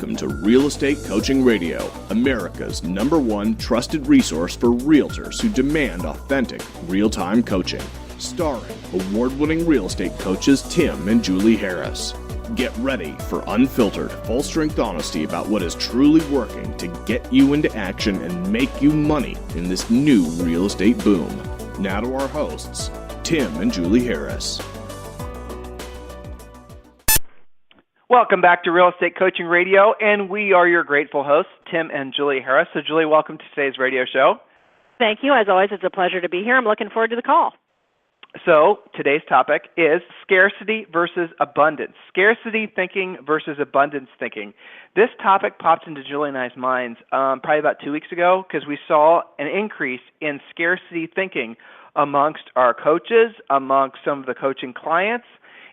Welcome to Real Estate Coaching Radio, America's #1 trusted resource for realtors who demand authentic, real-time coaching. Starring award-winning real estate coaches Tim and Julie Harris. Get ready for unfiltered, full-strength honesty about what is truly working to get you into action and make you money in this new real estate boom. Now to our hosts, Tim and Julie Harris. Welcome back to Real Estate Coaching Radio, and we are your grateful hosts, Tim and Julie Harris. So, Julie, welcome to today's radio show. Thank you. As always, it's a pleasure to be here. I'm looking forward to the call. So, today's topic is scarcity versus abundance. Scarcity thinking versus abundance thinking. This topic popped into Julie and I's minds probably about 2 weeks ago because we saw an increase in scarcity thinking amongst our coaches, amongst some of the coaching clients.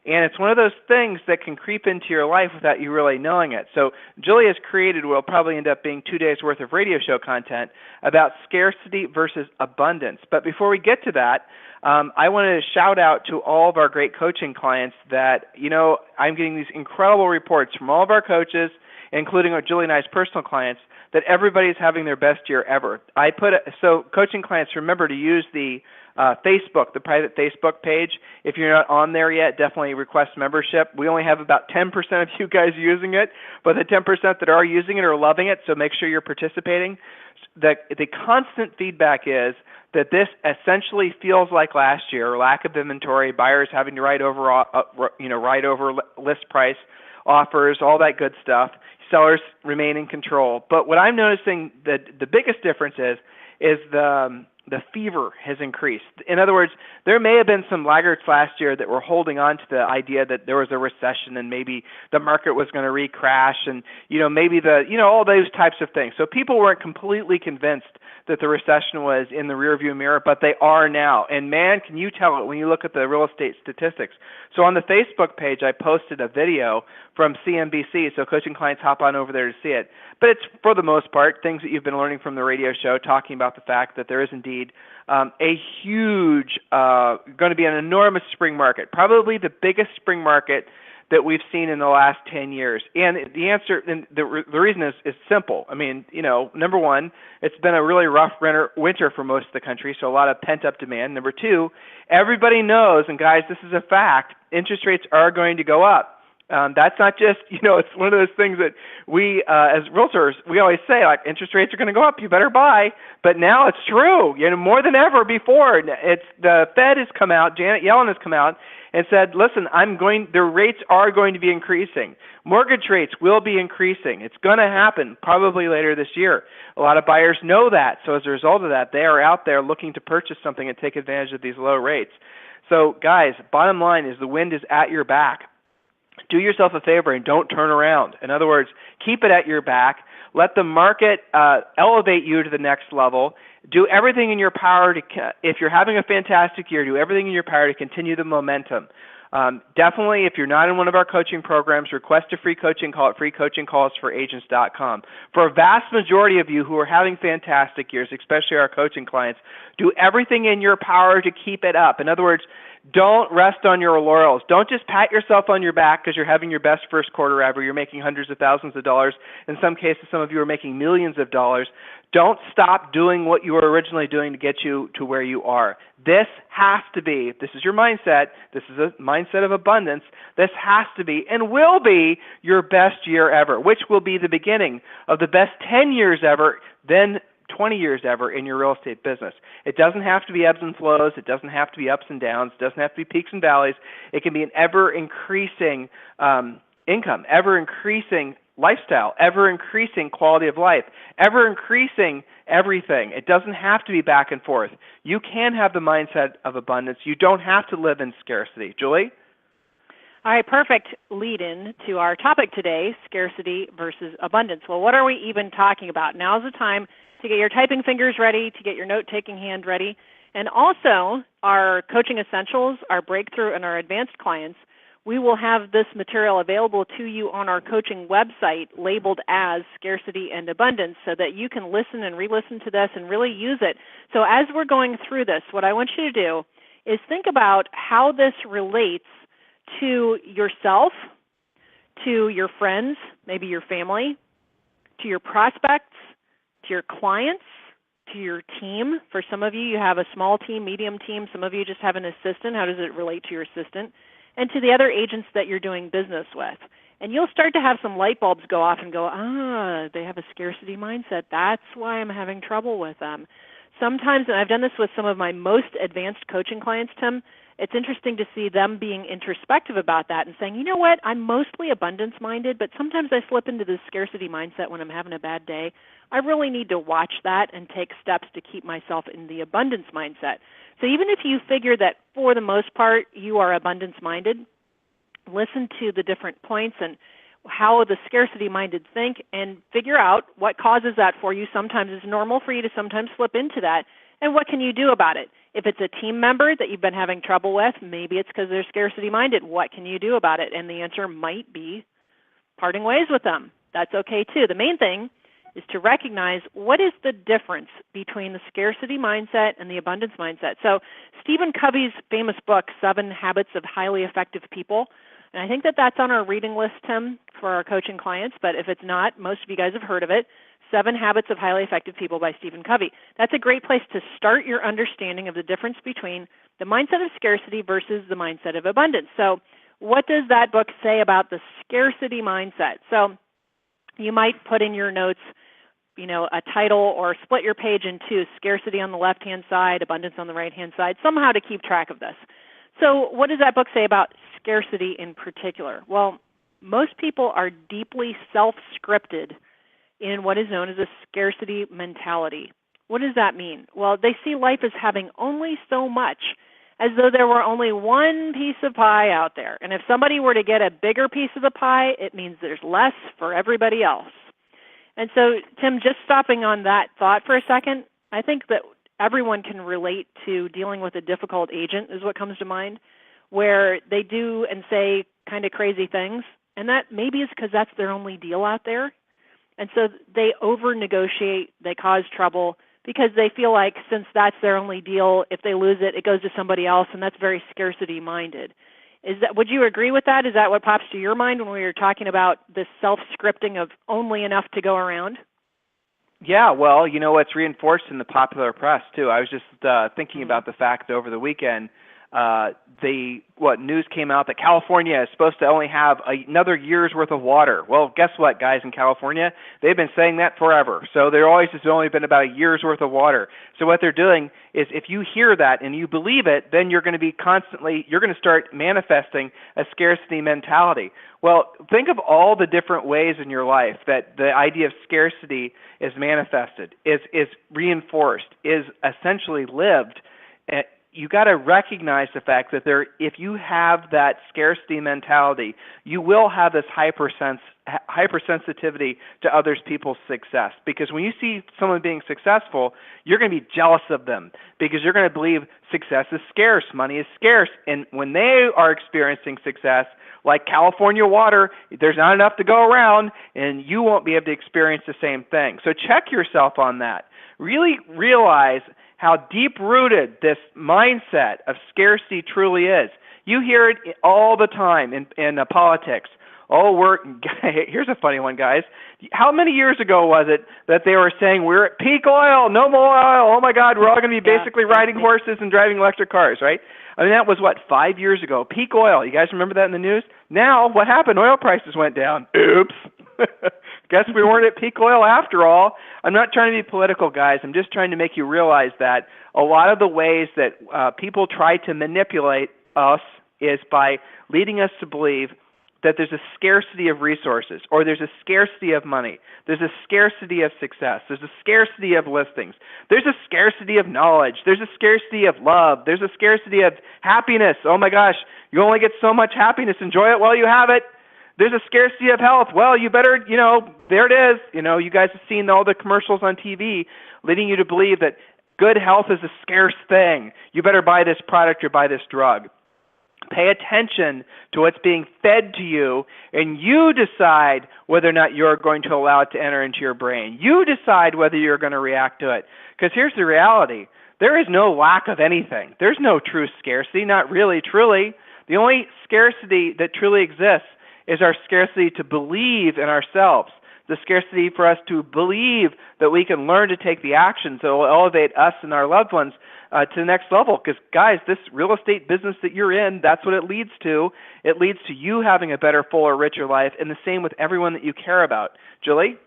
And it's one of those things that can creep into your life without you really knowing it. So Julie has created what will probably end up being 2 days' worth of radio show content about scarcity versus abundance. But before we get to that, I wanted to shout out to all of our great coaching clients that, I'm getting these incredible reports from all of our coaches, including our Julie and I's personal clients, that everybody's having their best year ever. So coaching clients, remember to use the Facebook, the private Facebook page. If you're not on there yet, definitely request membership. We only have about 10% of you guys using it, but the 10% that are using it are loving it, so make sure you're participating. The constant feedback is that this essentially feels like last year, lack of inventory, buyers having to write over list price, offers, all that good stuff. Sellers remain in control. But what I'm noticing that the biggest difference is the fever has increased. In other words, there may have been some laggards last year that were holding on to the idea that there was a recession and maybe the market was going to re-crash and, maybe all those types of things. So people weren't completely convinced that the recession was in the rearview mirror, but they are now. And man, can you tell it when you look at the real estate statistics. So on the Facebook page, I posted a video from CNBC, so coaching clients hop on over there to see it. But it's, for the most part, things that you've been learning from the radio show, talking about the fact that there is indeed a huge, going to be an enormous spring market, probably the biggest spring market that we've seen in the last 10 years. And the answer, and the reason is simple. I mean, number one, it's been a really rough winter for most of the country, so a lot of pent-up demand. Number two, everybody knows, and guys, this is a fact, interest rates are going to go up. That's not just, it's one of those things that we, as realtors, we always say, like, interest rates are going to go up, you better buy. But now it's true, more than ever before. The Fed has come out, Janet Yellen has come out and said, listen, the rates are going to be increasing. Mortgage rates will be increasing. It's going to happen probably later this year. A lot of buyers know that. So as a result of that, they are out there looking to purchase something and take advantage of these low rates. So guys, bottom line is the wind is at your back. Do yourself a favor and don't turn around. In other words, keep it at your back. Let the market elevate you to the next level. Do everything in your power if you're having a fantastic year, do everything in your power to continue the momentum. Definitely, if you're not in one of our coaching programs, request a free coaching call at freecoachingcallsforagents.com. For a vast majority of you who are having fantastic years, especially our coaching clients, do everything in your power to keep it up. In other words, don't rest on your laurels. Don't just pat yourself on your back because you're having your best first quarter ever. You're making hundreds of thousands of dollars. In some cases, some of you are making millions of dollars. Don't stop doing what you were originally doing to get you to where you are. This is your mindset. This is a mindset of abundance. This has to be and will be your best year ever, which will be the beginning of the best 10 years ever, then 20 years ever in your real estate business. It doesn't have to be ebbs and flows. It doesn't have to be ups and downs. It doesn't have to be peaks and valleys. It can be an ever-increasing income, ever-increasing lifestyle, ever-increasing quality of life, ever-increasing everything. It doesn't have to be back and forth. You can have the mindset of abundance. You don't have to live in scarcity. Julie? All right, perfect lead-in to our topic today, scarcity versus abundance. Well, what are we even talking about? Now's the time to get your typing fingers ready, to get your note-taking hand ready, and also our coaching essentials, our breakthrough, and our advanced clients. We will have this material available to you on our coaching website labeled as Scarcity and Abundance so that you can listen and re-listen to this and really use it. So as we're going through this, what I want you to do is think about how this relates to yourself, to your friends, maybe your family, to your prospects, to your clients, to your team. For some of you, you have a small team, medium team. Some of you just have an assistant. How does it relate to your assistant? And to the other agents that you're doing business with. And you'll start to have some light bulbs go off and go, they have a scarcity mindset. That's why I'm having trouble with them. Sometimes, and I've done this with some of my most advanced coaching clients, Tim, it's interesting to see them being introspective about that and saying, you know what, I'm mostly abundance-minded, but sometimes I slip into the scarcity mindset when I'm having a bad day. I really need to watch that and take steps to keep myself in the abundance mindset. So even if you figure that for the most part you are abundance-minded, listen to the different points and how the scarcity-minded think and figure out what causes that for you. Sometimes it's normal for you to sometimes slip into that, and what can you do about it? If it's a team member that you've been having trouble with, maybe it's because they're scarcity-minded. What can you do about it? And the answer might be parting ways with them. That's okay too. The main thing is to recognize what is the difference between the scarcity mindset and the abundance mindset. So Stephen Covey's famous book, 7 Habits of Highly Effective People, and I think that that's on our reading list, Tim, for our coaching clients, but if it's not, most of you guys have heard of it, 7 Habits of Highly Effective People by Stephen Covey. That's a great place to start your understanding of the difference between the mindset of scarcity versus the mindset of abundance. So what does that book say about the scarcity mindset? So you might put in your notes, a title or split your page in two, scarcity on the left-hand side, abundance on the right-hand side, somehow to keep track of this. So what does that book say about scarcity in particular? Well, most people are deeply self-scripted in what is known as a scarcity mentality. What does that mean? Well, they see life as having only so much, as though there were only one piece of pie out there. And if somebody were to get a bigger piece of the pie, it means there's less for everybody else. And so, Tim, just stopping on that thought for a second, I think that everyone can relate to dealing with a difficult agent is what comes to mind, where they do and say kind of crazy things, and that maybe is because that's their only deal out there. And so they over-negotiate, they cause trouble, because they feel like since that's their only deal, if they lose it, it goes to somebody else, and that's very scarcity-minded. Would you agree with that? Is that what pops to your mind when we were talking about this self-scripting of only enough to go around? Yeah, well, it's reinforced in the popular press, too. I was just thinking about the fact that over the weekend, news came out that California is supposed to only have another year's worth of water. Well, guess what, guys, in California? They've been saying that forever. So there always has only been about a year's worth of water. So what they're doing is if you hear that and you believe it, then you're going to start manifesting a scarcity mentality. Well, think of all the different ways in your life that the idea of scarcity is manifested, is reinforced, is essentially lived. You got to recognize the fact that if you have that scarcity mentality, you will have this hypersensitivity to other people's success. Because when you see someone being successful, you're going to be jealous of them because you're going to believe success is scarce, money is scarce. And when they are experiencing success, like California water, there's not enough to go around, and you won't be able to experience the same thing. So check yourself on that. Really realize how deep-rooted this mindset of scarcity truly is. You hear it all the time in politics. Here's a funny one, guys. How many years ago was it that they were saying we're at peak oil, no more oil, oh my God, we're all going to be basically riding horses and driving electric cars, right? I mean, that was, 5 years ago, peak oil. You guys remember that in the news? Now, what happened? Oil prices went down. Oops. Guess we weren't at peak oil after all. I'm not trying to be political, guys. I'm just trying to make you realize that a lot of the ways that people try to manipulate us is by leading us to believe that there's a scarcity of resources, or there's a scarcity of money, there's a scarcity of success, there's a scarcity of listings, there's a scarcity of knowledge, there's a scarcity of love, there's a scarcity of happiness. Oh my gosh, you only get so much happiness. Enjoy it while you have it. There's a scarcity of health. Well, you better, there it is. You guys have seen all the commercials on TV leading you to believe that good health is a scarce thing. You better buy this product or buy this drug. Pay attention to what's being fed to you, and you decide whether or not you're going to allow it to enter into your brain. You decide whether you're going to react to it. Because here's the reality. There is no lack of anything. There's no true scarcity, not really, truly. The only scarcity that truly exists is our scarcity to believe in ourselves, the scarcity for us to believe that we can learn to take the actions that will elevate us and our loved ones to the next level. Because, guys, this real estate business that you're in, that's what it leads to. It leads to you having a better, fuller, richer life, and the same with everyone that you care about. Julie?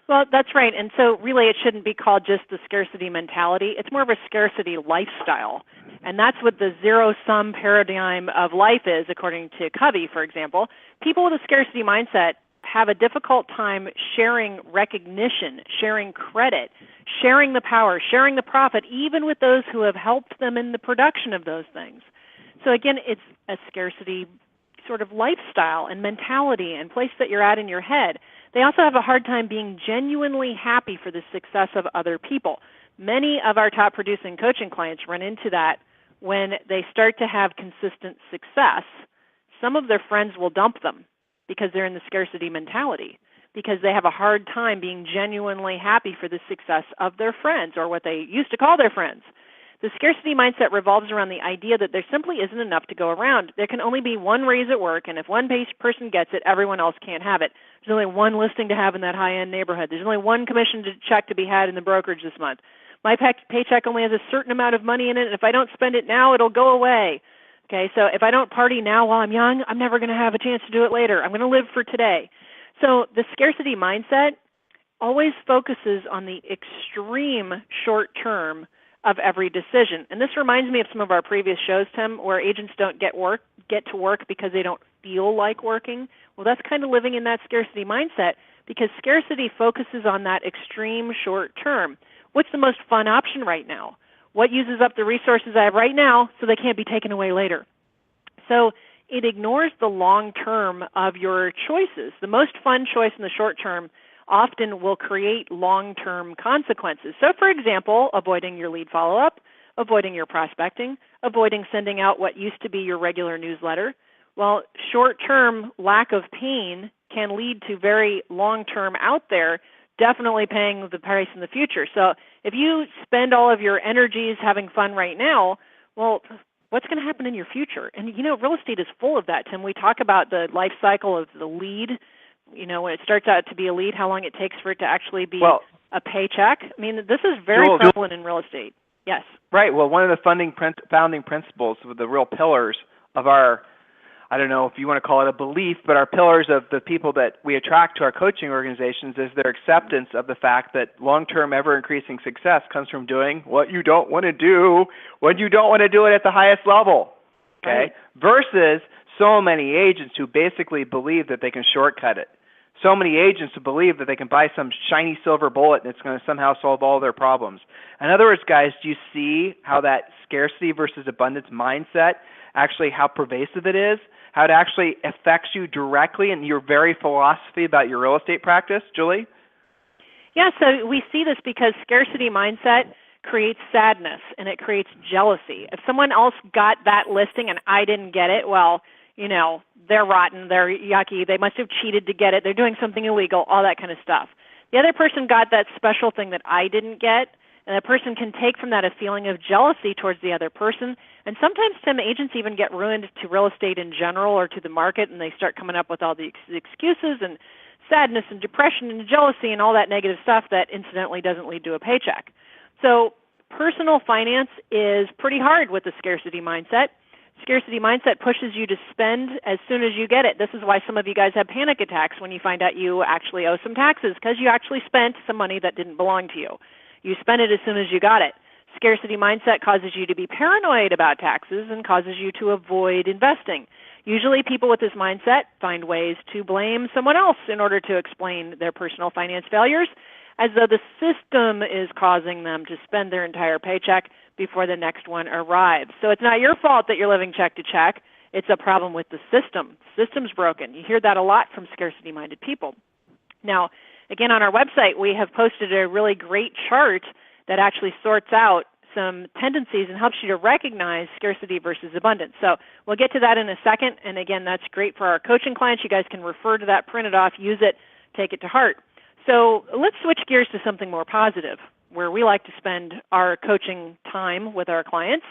Well, that's right. And so really it shouldn't be called just the scarcity mentality. It's more of a scarcity lifestyle. And that's what the zero-sum paradigm of life is, according to Covey, for example. People with a scarcity mindset have a difficult time sharing recognition, sharing credit, sharing the power, sharing the profit, even with those who have helped them in the production of those things. So again, it's a scarcity sort of lifestyle and mentality and place that you're at in your head. They also have a hard time being genuinely happy for the success of other people. Many of our top producing coaching clients run into that when they start to have consistent success. Some of their friends will dump them because they're in the scarcity mentality, because they have a hard time being genuinely happy for the success of their friends, or what they used to call their friends. The scarcity mindset revolves around the idea that there simply isn't enough to go around. There can only be one raise at work, and if one person gets it, everyone else can't have it. There's only one listing to have in that high-end neighborhood. There's only one commission check to be had in the brokerage this month. My paycheck only has a certain amount of money in it, and if I don't spend it now, it'll go away. Okay, so if I don't party now while I'm young, I'm never going to have a chance to do it later. I'm going to live for today. So the scarcity mindset always focuses on the extreme short term of every decision. And this reminds me of some of our previous shows, Tim, where agents don't get to work because they don't feel like working. Well, that's kind of living in that scarcity mindset, because scarcity focuses on that extreme short term. What's the most fun option right now? What uses up the resources I have right now so they can't be taken away later? So it ignores the long term of your choices. The most fun choice in the short term often will create long-term consequences. So, for example, avoiding your lead follow-up, avoiding your prospecting, avoiding sending out what used to be your regular newsletter. Well, short-term lack of pain can lead to very long-term out there definitely paying the price in the future. So if you spend all of your energies having fun right now, well, what's going to happen in your future? And, real estate is full of that, Tim. We talk about the life cycle of the lead. When it starts out to be a lead, how long it takes for it to actually be a paycheck. I mean, this is very prevalent in real estate. Yes. Right. Well, one of the founding principles, with the real pillars of our, I don't know if you want to call it a belief, but our pillars of the people that we attract to our coaching organizations is their acceptance of the fact that long-term, ever-increasing success comes from doing what you don't want to do when you don't want to do it at the highest level. Okay. Right. Versus so many agents who basically believe that they can shortcut it. So many agents who believe that they can buy some shiny silver bullet and it's going to somehow solve all their problems. In other words, guys, do you see how that scarcity versus abundance mindset, actually how pervasive it is, how it actually affects you directly in your very philosophy about your real estate practice? Julie? Yeah, so we see this because scarcity mindset creates sadness and it creates jealousy. If someone else got that listing and I didn't get it, well, they're rotten, they're yucky, they must have cheated to get it, they're doing something illegal, all that kind of stuff. The other person got that special thing that I didn't get, and the person can take from that a feeling of jealousy towards the other person. And sometimes some agents even get ruined to real estate in general or to the market, and they start coming up with all the excuses and sadness and depression and jealousy and all that negative stuff that incidentally doesn't lead to a paycheck. So personal finance is pretty hard with the scarcity mindset. Scarcity mindset pushes you to spend as soon as you get it. This is why some of you guys have panic attacks when you find out you actually owe some taxes, because you actually spent some money that didn't belong to you. You spent it as soon as you got it. Scarcity mindset causes you to be paranoid about taxes and causes you to avoid investing. Usually people with this mindset find ways to blame someone else in order to explain their personal finance failures, as though the system is causing them to spend their entire paycheck before the next one arrives. So it's not your fault that you're living check to check. It's a problem with the system. The system's broken. You hear that a lot from scarcity-minded people. Now, again, on our website, we have posted a really great chart that actually sorts out some tendencies and helps you to recognize scarcity versus abundance. So we'll get to that in a second. And again, that's great for our coaching clients. You guys can refer to that, print it off, use it, take it to heart. So let's switch gears to something more positive, where we like to spend our coaching time with our clients,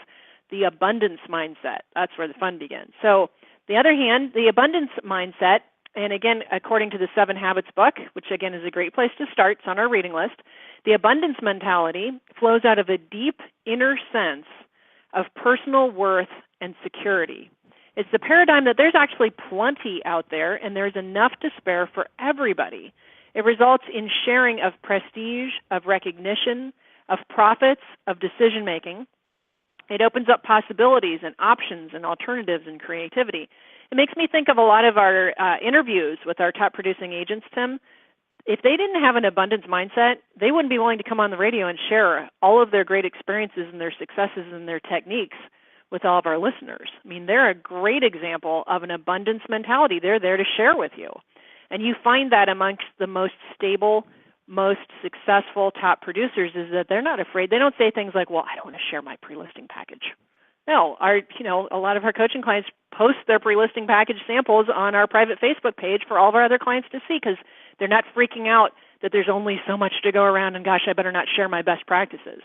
the abundance mindset. That's where the fun begins. So The other hand, the abundance mindset, and again, according to the 7 Habits book, which again is a great place to start, it's on our reading list, the abundance mentality flows out of a deep inner sense of personal worth and security. It's the paradigm that there's actually plenty out there and there's enough to spare for everybody. It results in sharing of prestige, of recognition, of profits, of decision making. It opens up possibilities and options and alternatives and creativity. It makes me think of a lot of our interviews with our top producing agents, Tim. If they didn't have an abundance mindset, they wouldn't be willing to come on the radio and share all of their great experiences and their successes and their techniques with all of our listeners. I mean, they're a great example of an abundance mentality. They're there to share with you. And you find that amongst the most stable, most successful top producers is that they're not afraid. They don't say things like, well, I don't want to share my pre-listing package. No, a lot of our coaching clients post their pre-listing package samples on our private Facebook page for all of our other clients to see because they're not freaking out that there's only so much to go around and gosh, I better not share my best practices.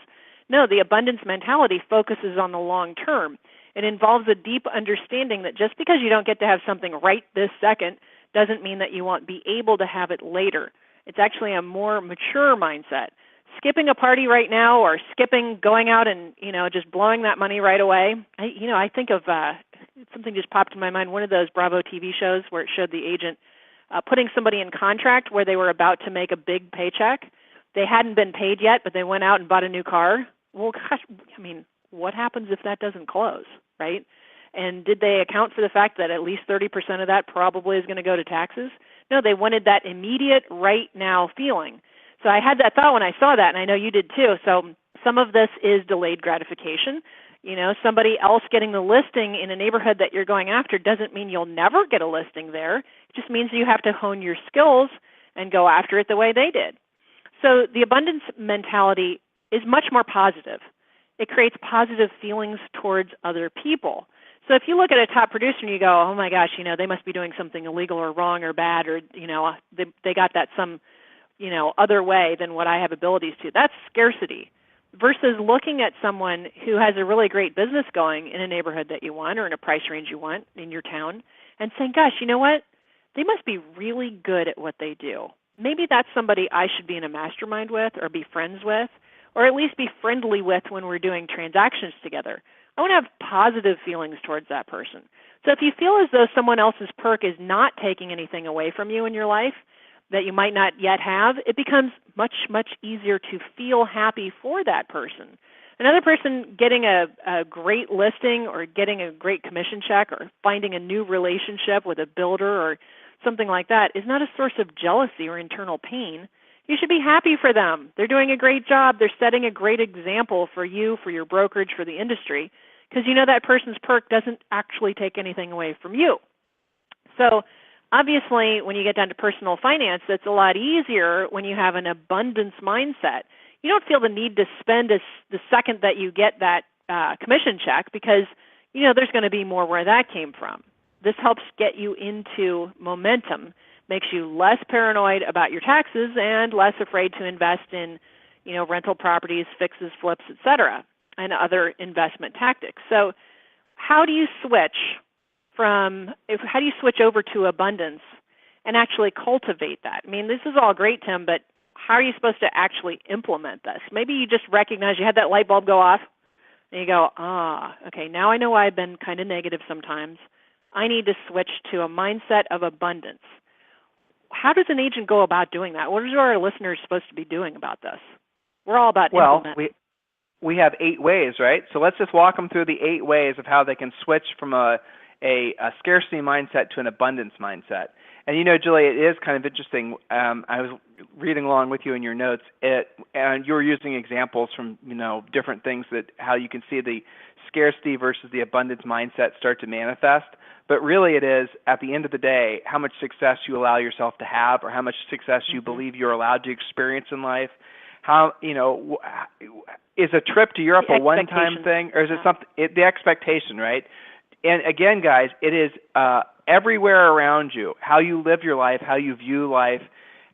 No, the abundance mentality focuses on the long term. It involves a deep understanding that just because you don't get to have something right this second doesn't mean that you won't be able to have it later. It's actually a more mature mindset. Skipping a party right now or skipping going out and, just blowing that money right away. I think of something just popped in my mind, one of those Bravo TV shows where it showed the agent putting somebody in contract where they were about to make a big paycheck. They hadn't been paid yet, but they went out and bought a new car. Well, gosh, what happens if that doesn't close, right? And did they account for the fact that at least 30% of that probably is going to go to taxes? No, they wanted that immediate right now feeling. So I had that thought when I saw that, and I know you did too. So some of this is delayed gratification. Somebody else getting the listing in a neighborhood that you're going after doesn't mean you'll never get a listing there. It just means you have to hone your skills and go after it the way they did. So the abundance mentality is much more positive. It creates positive feelings towards other people. So if you look at a top producer and you go, oh my gosh, they must be doing something illegal or wrong or bad or, they got that some, other way than what I have abilities to. That's scarcity versus looking at someone who has a really great business going in a neighborhood that you want or in a price range you want in your town and saying, gosh, you know what? They must be really good at what they do. Maybe that's somebody I should be in a mastermind with or be friends with or at least be friendly with when we're doing transactions together. I want to have positive feelings towards that person. So if you feel as though someone else's perk is not taking anything away from you in your life that you might not yet have, it becomes much, much easier to feel happy for that person. Another person getting a great listing or getting a great commission check or finding a new relationship with a builder or something like that is not a source of jealousy or internal pain. You should be happy for them. They're doing a great job. They're setting a great example for you, for your brokerage, for the industry, because that person's perk doesn't actually take anything away from you. So obviously, when you get down to personal finance, that's a lot easier when you have an abundance mindset. You don't feel the need to spend the second that you get that commission check because, there's going to be more where that came from. This helps get you into momentum, makes you less paranoid about your taxes and less afraid to invest in, rental properties, fixes, flips, et cetera, and other investment tactics. So how do you switch over to abundance and actually cultivate that? This is all great, Tim, but how are you supposed to actually implement this? Maybe you just recognize you had that light bulb go off and you go, okay, now I know why I've been kind of negative sometimes. I need to switch to a mindset of abundance. How does an agent go about doing that? What are our listeners supposed to be doing about this? We're all about implementing. We have 8 ways, right? So let's just walk them through the 8 ways of how they can switch from a scarcity mindset to an abundance mindset. And Julie, it is kind of interesting. I was reading along with you in your notes, and you were using examples from different things that how you can see the scarcity versus the abundance mindset start to manifest. But really, it is at the end of the day how much success you allow yourself to have, or how much success you believe you're allowed to experience in life. How is a trip to Europe a one-time thing, or is it something? The expectation, right? And again, guys, it is everywhere around you, how you live your life, how you view life,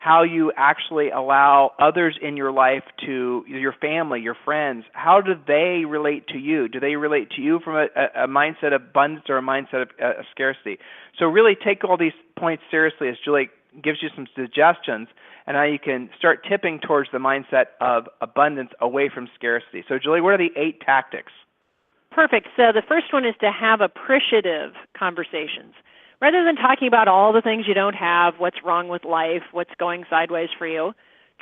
how you actually allow others in your life to, your family, your friends, how do they relate to you? Do they relate to you from a mindset of abundance or a mindset of scarcity? So really take all these points seriously as Julie gives you some suggestions and how you can start tipping towards the mindset of abundance away from scarcity. So Julie, what are the 8 tactics? Perfect. So the first one is to have appreciative conversations. Rather than talking about all the things you don't have, what's wrong with life, what's going sideways for you,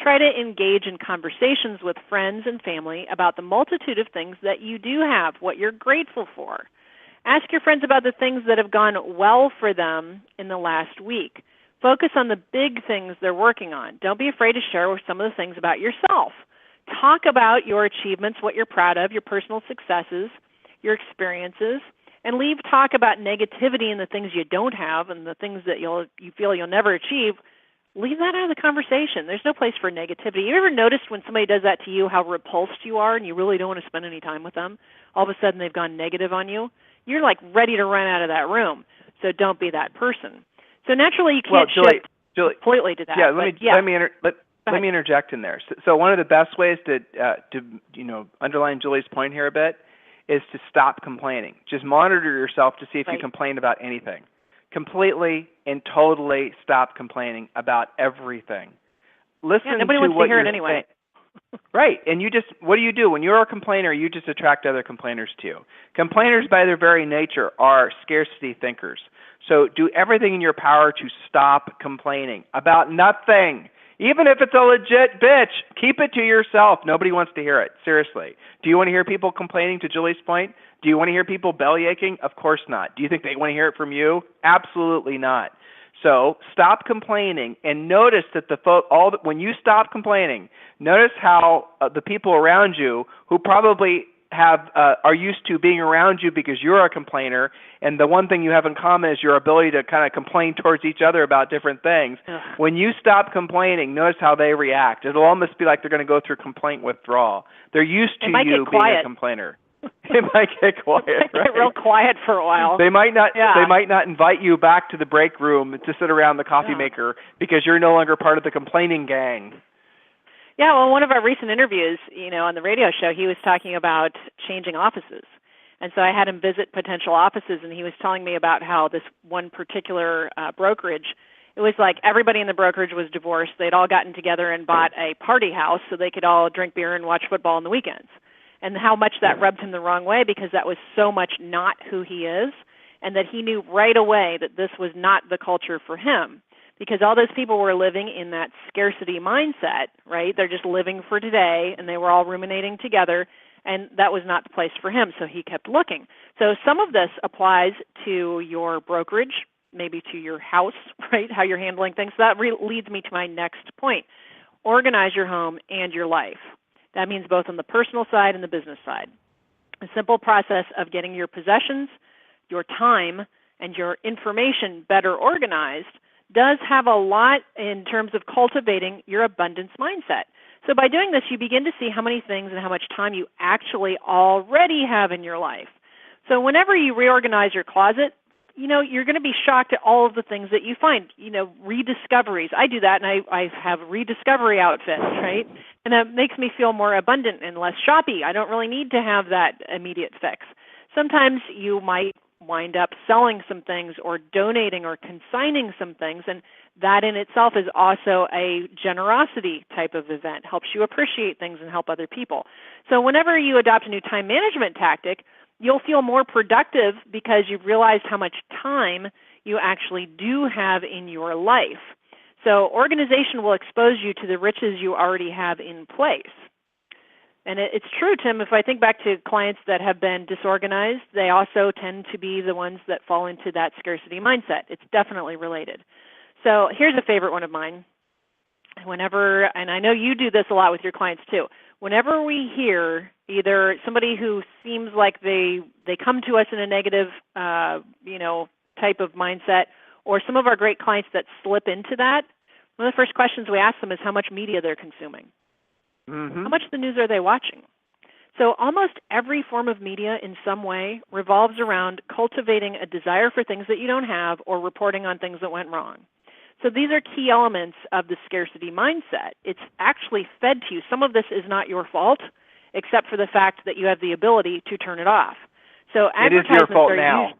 try to engage in conversations with friends and family about the multitude of things that you do have, what you're grateful for. Ask your friends about the things that have gone well for them in the last week. Focus on the big things they're working on. Don't be afraid to share some of the things about yourself. Talk about your achievements, what you're proud of, your personal successes, your experiences, and leave talk about negativity and the things you don't have and the things that you feel you'll never achieve. Leave that out of the conversation. There's no place for negativity. You ever noticed when somebody does that to you how repulsed you are and you really don't want to spend any time with them? All of a sudden they've gone negative on you. You're like ready to run out of that room. So don't be that person. So naturally you can't shift completely to that. Yeah, let me interject in there. So one of the best ways to underline Julie's point here a bit is to stop complaining. Just monitor yourself to see if you complain about anything. Completely and totally stop complaining about everything. Listen nobody to wants what to hear you're it anyway. Right, and what do? When you're a complainer, you just attract other complainers to you. Complainers, by their very nature, are scarcity thinkers. So do everything in your power to stop complaining about nothing. Even if it's a legit bitch, keep it to yourself. Nobody wants to hear it. Seriously. Do you want to hear people complaining, to Julie's point? Do you want to hear people belly aching? Of course not. Do you think they want to hear it from you? Absolutely not. So stop complaining and notice that when you stop complaining, notice how the people around you who probably are used to being around you because you're a complainer, and the one thing you have in common is your ability to kind of complain towards each other about different things. When you stop complaining, notice how they react. It'll almost be like they're going to go through complaint withdrawal. They're used to you being a complainer. It might get quiet. It might get real quiet for a while. They might not. Yeah. They might not invite you back to the break room to sit around the coffee maker because you're no longer part of the complaining gang. Yeah, well, one of our recent interviews, on the radio show, he was talking about changing offices. And so I had him visit potential offices, and he was telling me about how this one particular brokerage, it was like everybody in the brokerage was divorced. They'd all gotten together and bought a party house so they could all drink beer and watch football on the weekends. And how much that rubbed him the wrong way because that was so much not who he is, and that he knew right away that this was not the culture for him. Because all those people were living in that scarcity mindset, right? They're just living for today, and they were all ruminating together, and that was not the place for him, so he kept looking. So some of this applies to your brokerage, maybe to your house, right, how you're handling things. So that leads me to my next point. Organize your home and your life. That means both on the personal side and the business side. A simple process of getting your possessions, your time, and your information better organized does have a lot in terms of cultivating your abundance mindset. So by doing this, you begin to see how many things and how much time you actually already have in your life. So whenever you reorganize your closet, you're going to be shocked at all of the things that you find, rediscoveries. I do that, and I have rediscovery outfits, right? And that makes me feel more abundant and less shoppy. I don't really need to have that immediate fix. Sometimes you might wind up selling some things or donating or consigning some things, and that in itself is also a generosity type of event, helps you appreciate things and help other people. So whenever you adopt a new time management tactic, you'll feel more productive because you've realized how much time you actually do have in your life. So organization will expose you to the riches you already have in place. And it's true, Tim, if I think back to clients that have been disorganized, they also tend to be the ones that fall into that scarcity mindset. It's definitely related. So here's a favorite one of mine. Whenever, and I know you do this a lot with your clients too, whenever we hear either somebody who seems like they come to us in a negative, type of mindset, or some of our great clients that slip into that, one of the first questions we ask them is how much media they're consuming. Mm-hmm. How much of the news are they watching? So almost every form of media in some way revolves around cultivating a desire for things that you don't have or reporting on things that went wrong. So these are key elements of the scarcity mindset. It's actually fed to you. Some of this is not your fault, except for the fact that you have the ability to turn it off. So it is your fault are now.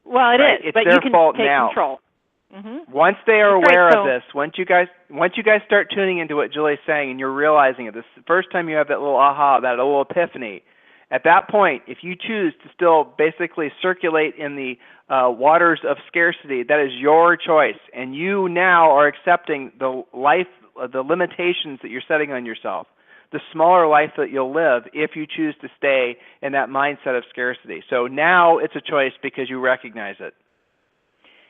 Well, it right? is, it's but their you can fault take now. control. Once they are That's aware right. of this, once you guys start tuning into what Julie's saying and you're realizing it, this is the first time you have that little aha, that little epiphany. At that point, if you choose to still basically circulate in the waters of scarcity, that is your choice, and you now are accepting the limitations that you're setting on yourself, the smaller life that you'll live if you choose to stay in that mindset of scarcity. So now it's a choice because you recognize it.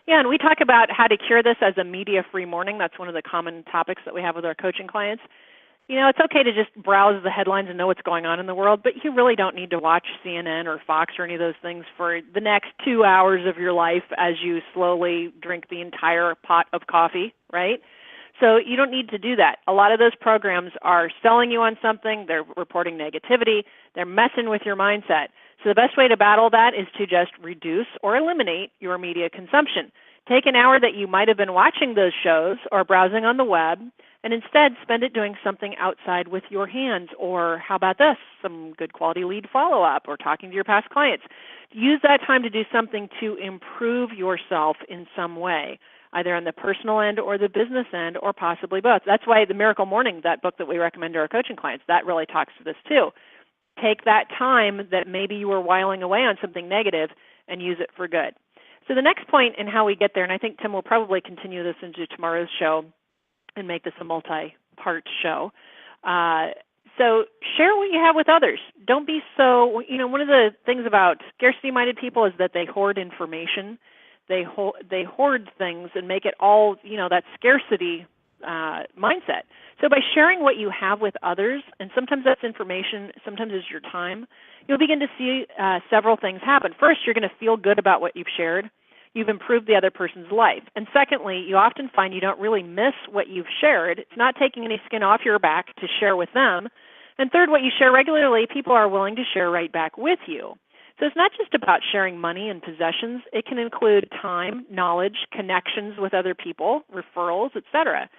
Yeah, and we talk about how to cure this as a media-free morning. That's one of the common topics that we have with our coaching clients. You know, it's okay to just browse the headlines and know what's going on in the world, but you really don't need to watch CNN or Fox or any of those things for the next 2 hours of your life as you slowly drink the entire pot of coffee, right? So you don't need to do that. A lot of those programs are selling you on something. They're reporting negativity. They're messing with your mindset. So the best way to battle that is to just reduce or eliminate your media consumption. Take an hour that you might have been watching those shows or browsing on the web, and instead spend it doing something outside with your hands, or how about this, some good quality lead follow-up or talking to your past clients. Use that time to do something to improve yourself in some way, either on the personal end or the business end, or possibly both. That's why the Miracle Morning, that book that we recommend to our coaching clients, that really talks to this too. Take that time that maybe you were whiling away on something negative and use it for good. So the next point in how we get there, and I think Tim will probably continue this into tomorrow's show and make this a multi-part show. So share what you have with others. Don't be so, one of the things about scarcity-minded people is that they hoard information. They hoard things and make it all, that scarcity mindset. So by sharing what you have with others, and sometimes that's information, sometimes it's your time, you'll begin to see several things happen. First, you're going to feel good about what you've shared. You've improved the other person's life. And secondly, you often find you don't really miss what you've shared. It's not taking any skin off your back to share with them. And third, what you share regularly, people are willing to share right back with you. So it's not just about sharing money and possessions. It can include time, knowledge, connections with other people, referrals, etc.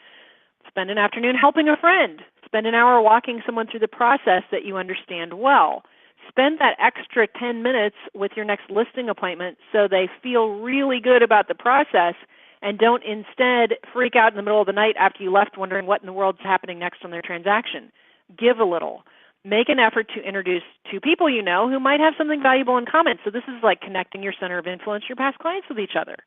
Spend an afternoon helping a friend. Spend an hour walking someone through the process that you understand well. Spend that extra 10 minutes with your next listing appointment so they feel really good about the process and don't instead freak out in the middle of the night after you left wondering what in the world's happening next on their transaction. Give a little. Make an effort to introduce two people you know who might have something valuable in common. So this is like connecting your center of influence, your past clients, with each other.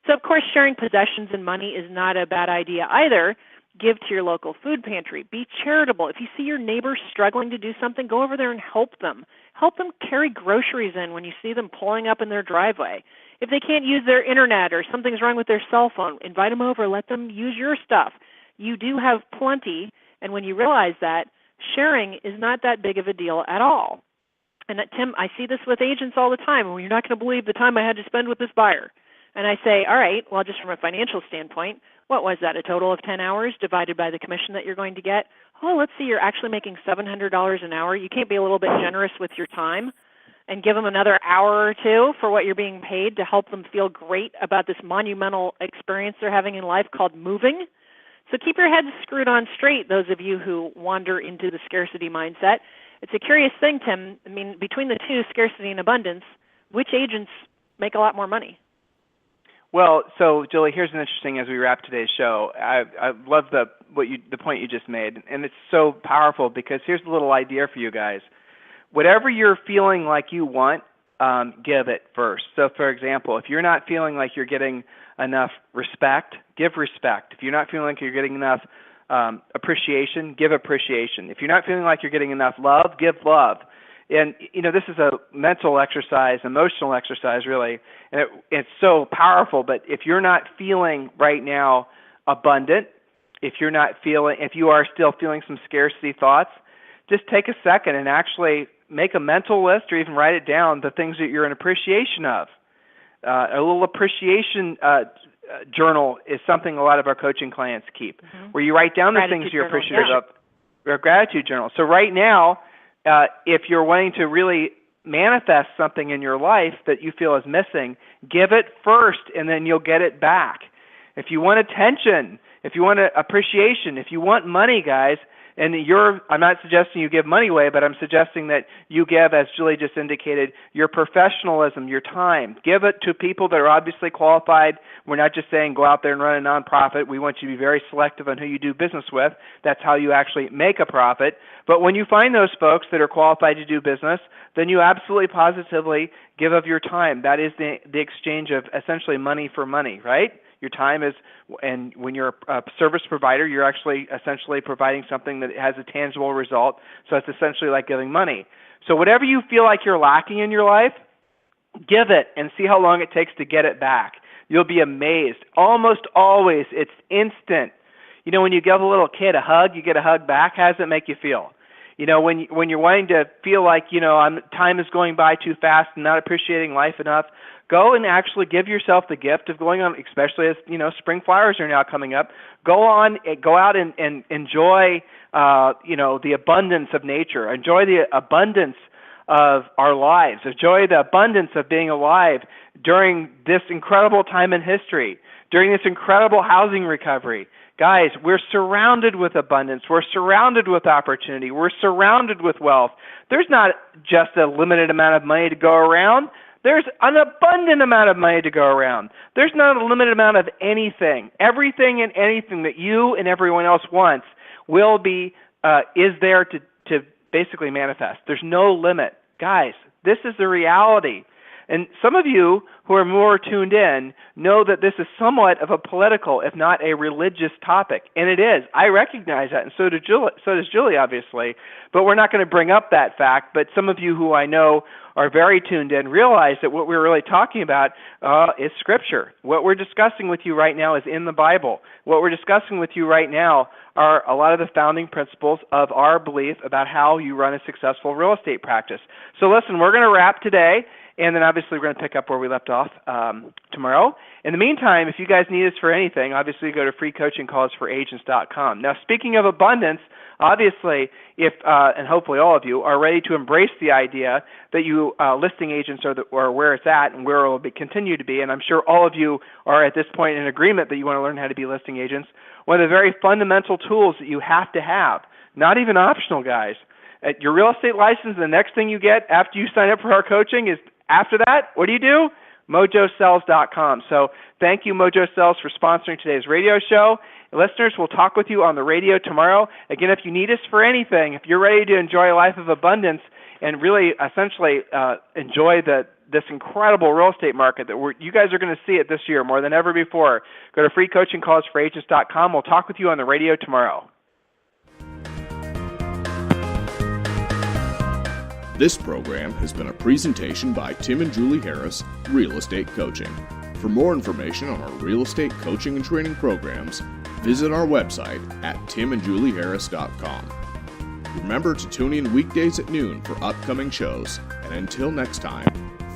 So, of course, sharing possessions and money is not a bad idea either. Give to your local food pantry. Be charitable. If you see your neighbors struggling to do something, go over there and help them. Help them carry groceries in when you see them pulling up in their driveway. If they can't use their internet or something's wrong with their cell phone, invite them over. Let them use your stuff. You do have plenty, and when you realize that, sharing is not that big of a deal at all. And Tim, I see this with agents all the time. Well, you're not going to believe the time I had to spend with this buyer. And I say, all right, well, just from a financial standpoint, what was that, a total of 10 hours divided by the commission that you're going to get? Oh, let's see, you're actually making $700 an hour. You can't be a little bit generous with your time and give them another hour or two for what you're being paid to help them feel great about this monumental experience they're having in life called moving? So keep your heads screwed on straight, those of you who wander into the scarcity mindset. It's a curious thing, Tim. I mean, between the two, scarcity and abundance, which agents make a lot more money? Well, so Julie, here's an interesting as we wrap today's show. I love the point you just made, and it's so powerful because here's a little idea for you guys. Whatever you're feeling like you want, give it first. So, for example, if you're not feeling like you're getting enough respect, give respect. If you're not feeling like you're getting enough appreciation, give appreciation. If you're not feeling like you're getting enough love, give love. And, this is a mental exercise, emotional exercise, really, and it's so powerful. But if you're not feeling right now abundant, if you are still feeling some scarcity thoughts, just take a second and actually make a mental list or even write it down, the things that you're in appreciation of. A little appreciation journal is something a lot of our coaching clients keep, where you write down the things you're appreciative of. A gratitude journal. So right now, if you're wanting to really manifest something in your life that you feel is missing, give it first, and then you'll get it back. if you want attention, if you want appreciation, if you want money, guys, and I'm not suggesting you give money away, but I'm suggesting that you give, as Julie just indicated, your professionalism, your time. Give it to people that are obviously qualified. We're not just saying go out there and run a nonprofit. We want you to be very selective on who you do business with. That's how you actually make a profit. But when you find those folks that are qualified to do business, then you absolutely positively give of your time. That is the exchange of essentially money for money, right? Your time is, and when you're a service provider, you're actually essentially providing something that has a tangible result. So it's essentially like giving money. So whatever you feel like you're lacking in your life, give it and see how long it takes to get it back. You'll be amazed. Almost always, it's instant. You know, when you give a little kid a hug, you get a hug back. How does it make you feel? You know, when you're wanting to feel like, time is going by too fast and not appreciating life enough, go and actually give yourself the gift of going on, especially as, spring flowers are now coming up. Go out and enjoy, the abundance of nature. Enjoy the abundance of our lives. Enjoy the abundance of being alive during this incredible time in history, during this incredible housing recovery. Guys, we're surrounded with abundance. We're surrounded with opportunity. We're surrounded with wealth. There's not just a limited amount of money to go around. There's an abundant amount of money to go around. There's not a limited amount of anything. Everything and anything that you and everyone else wants will be, is there to basically manifest. There's no limit. Guys, this is the reality. And some of you who are more tuned in know that this is somewhat of a political, if not a religious topic. And it is. I recognize that, and so does Julie, obviously. But we're not going to bring up that fact. But some of you who I know are very tuned in realize that what we're really talking about is Scripture. What we're discussing with you right now is in the Bible. What we're discussing with you right now are a lot of the founding principles of our belief about how you run a successful real estate practice. So listen, we're going to wrap today. And then obviously we're going to pick up where we left off tomorrow. In the meantime, if you guys need us for anything, obviously go to freecoachingcallsforagents.com. Now, speaking of abundance, obviously, if and hopefully all of you are ready to embrace the idea that you listing agents are where it's at and where it will continue to be, and I'm sure all of you are at this point in agreement that you want to learn how to be listing agents, one of the very fundamental tools that you have to have, not even optional, guys. At your real estate license, the next thing you get after you sign up for our coaching is, after that, what do? MojoSells.com. So thank you, Mojo Sells, for sponsoring today's radio show. Listeners, we'll talk with you on the radio tomorrow. Again, if you need us for anything, if you're ready to enjoy a life of abundance and really essentially enjoy this incredible real estate market that you guys are going to see it this year more than ever before, go to freecoachingcallsforagents.com. We'll talk with you on the radio tomorrow. This program has been a presentation by Tim and Julie Harris, Real Estate Coaching. For more information on our real estate coaching and training programs, visit our website at timandjulieharris.com. Remember to tune in weekdays at noon for upcoming shows, and until next time,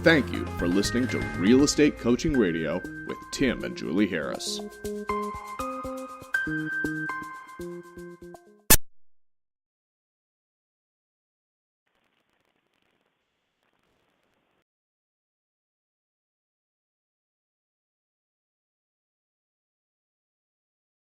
thank you for listening to Real Estate Coaching Radio with Tim and Julie Harris.